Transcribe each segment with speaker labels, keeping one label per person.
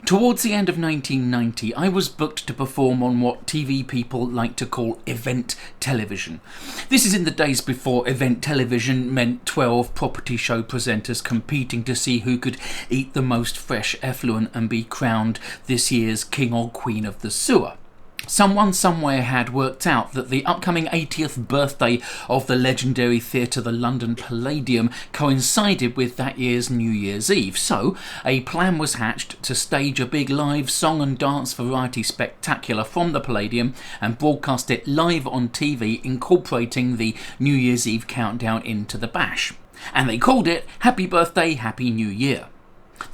Speaker 1: Towards the end of 1990, I was booked to perform on what TV people like to call event television. This is in the days before event television meant 12 property show presenters competing to see who could eat the most fresh effluent and be crowned this year's king or queen of the sewer. Someone somewhere had worked out that the upcoming 80th birthday of the legendary theatre the London Palladium coincided with that year's New Year's Eve, so a plan was hatched to stage a big live song and dance variety spectacular from the Palladium and broadcast it live on TV, incorporating the New Year's Eve countdown into the bash. And they called it Happy Birthday, Happy New Year.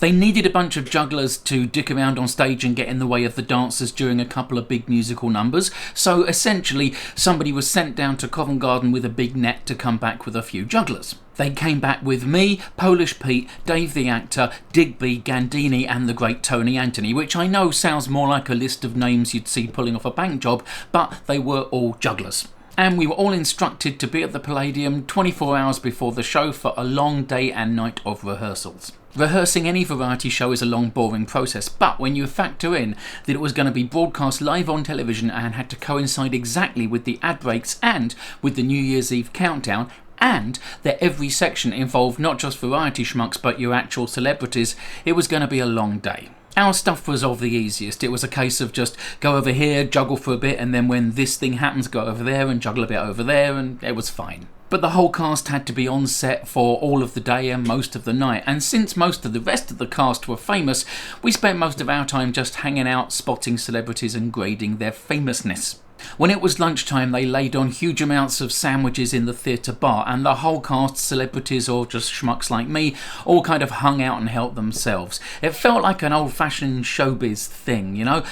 Speaker 1: They needed a bunch of jugglers to dick around on stage and get in the way of the dancers during a couple of big musical numbers, so essentially somebody was sent down to Covent Garden with a big net to come back with a few jugglers. They came back with me, Polish Pete, Dave the actor, Digby, Gandini and the great Tony Anthony, which I know sounds more like a list of names you'd see pulling off a bank job, but they were all jugglers. And we were all instructed to be at the Palladium 24 hours before the show for a long day and night of rehearsals. Rehearsing any variety show is a long, boring process, but when you factor in that it was going to be broadcast live on television and had to coincide exactly with the ad breaks and with the New Year's Eve countdown, and that every section involved not just variety schmucks but your actual celebrities, it was going to be a long day. Our stuff was of the easiest. It was a case of just go over here, juggle for a bit, and then when this thing happens, go over there and juggle a bit over there, and it was fine. But the whole cast had to be on set for all of the day and most of the night, and since most of the rest of the cast were famous, we spent most of our time just hanging out, spotting celebrities and grading their famousness. When it was lunchtime, they laid on huge amounts of sandwiches in the theatre bar, and the whole cast, celebrities or just schmucks like me, all kind of hung out and helped themselves. It felt like an old-fashioned showbiz thing, you know?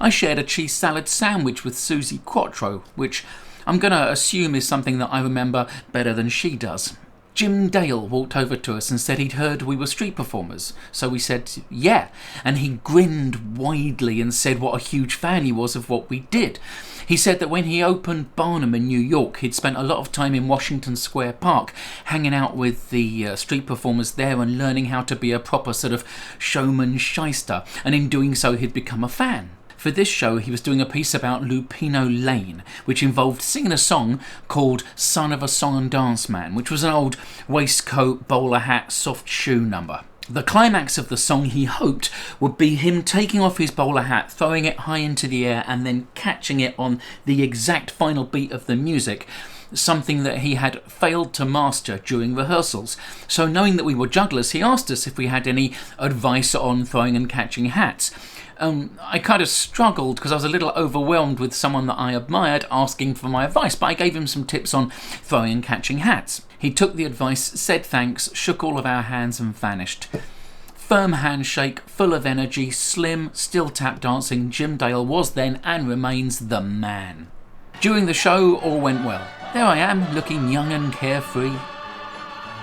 Speaker 1: I shared a cheese salad sandwich with Susie Quattro, which I'm going to assume is something that I remember better than she does. Jim Dale walked over to us and said he'd heard we were street performers, so we said yeah, and he grinned widely and said what a huge fan he was of what we did. He said that when he opened Barnum in New York, he'd spent a lot of time in Washington Square Park hanging out with the street performers there and learning how to be a proper sort of showman shyster, and in doing so he'd become a fan. For this show, he was doing a piece about Lupino Lane, which involved singing a song called Son of a Song and Dance Man, which was an old waistcoat, bowler hat, soft shoe number. The climax of the song, he hoped, would be him taking off his bowler hat, throwing it high into the air and then catching it on the exact final beat of the music, something that he had failed to master during rehearsals. So knowing that we were jugglers, he asked us if we had any advice on throwing and catching hats. I kind of struggled because I was a little overwhelmed with someone that I admired asking for my advice, but I gave him some tips on throwing and catching hats. He took the advice, said thanks, shook all of our hands and vanished. Firm handshake, full of energy, slim, still tap dancing, Jim Dale was then and remains the man. During the show, all went well. There I am, looking young and carefree.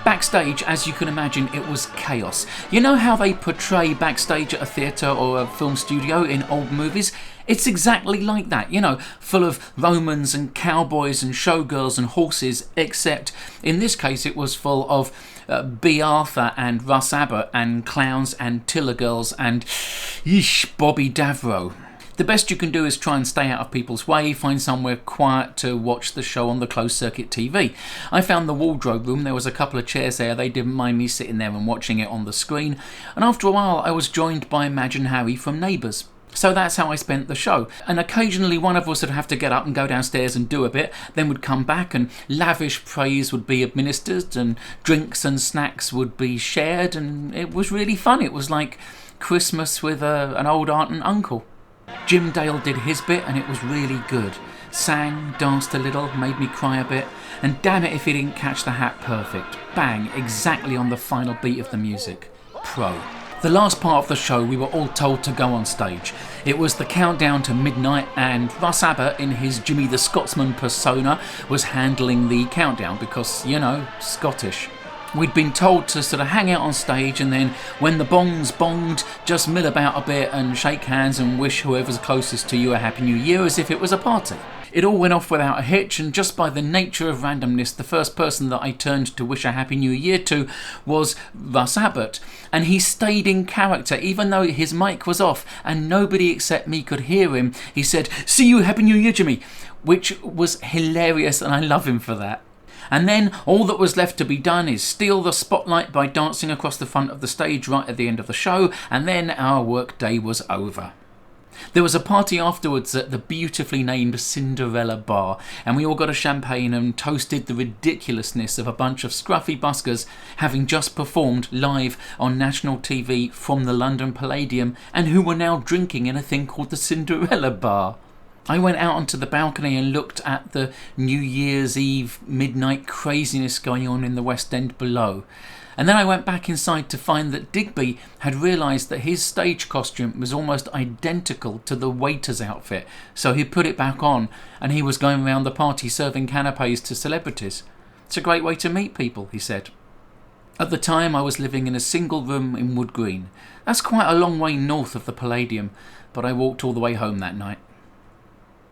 Speaker 1: Backstage, as you can imagine, it was chaos. You know how they portray backstage at a theatre or a film studio in old movies? It's exactly like that, you know, full of Romans and cowboys and showgirls and horses, except in this case it was full of B. Arthur and Russ Abbott and clowns and Tiller girls and Bobby Davro. The best you can do is try and stay out of people's way, find somewhere quiet to watch the show on the closed circuit TV. I found the wardrobe room, there was a couple of chairs there, they didn't mind me sitting there and watching it on the screen, and after a while I was joined by Madge and Harry from Neighbours. So that's how I spent the show, and occasionally one of us would have to get up and go downstairs and do a bit, then would come back and lavish praise would be administered and drinks and snacks would be shared, and it was really fun. It was like Christmas with an old aunt and uncle. Jim Dale did his bit and it was really good. Sang, danced a little, made me cry a bit, and damn it if he didn't catch the hat perfect. Bang, exactly on the final beat of the music. Pro. The last part of the show we were all told to go on stage. It was the countdown to midnight and Russ Abbott in his Jimmy the Scotsman persona was handling the countdown because, you know, Scottish. We'd been told to sort of hang out on stage and then when the bongs bonged, just mill about a bit and shake hands and wish whoever's closest to you a Happy New Year as if it was a party. It all went off without a hitch, and just by the nature of randomness, the first person that I turned to wish a Happy New Year to was Russ Abbott. And he stayed in character, even though his mic was off and nobody except me could hear him. He said, "See you, Happy New Year, Jimmy," which was hilarious, and I love him for that. And then all that was left to be done is steal the spotlight by dancing across the front of the stage right at the end of the show, and then our work day was over. There was a party afterwards at the beautifully named Cinderella Bar, and we all got a champagne and toasted the ridiculousness of a bunch of scruffy buskers having just performed live on national TV from the London Palladium, and who were now drinking in a thing called the Cinderella Bar. I went out onto the balcony and looked at the New Year's Eve midnight craziness going on in the West End below. And then I went back inside to find that Digby had realised that his stage costume was almost identical to the waiter's outfit, so he put it back on and he was going around the party serving canapes to celebrities. "It's a great way to meet people," he said. At the time I was living in a single room in Wood Green. That's quite a long way north of the Palladium, but I walked all the way home that night.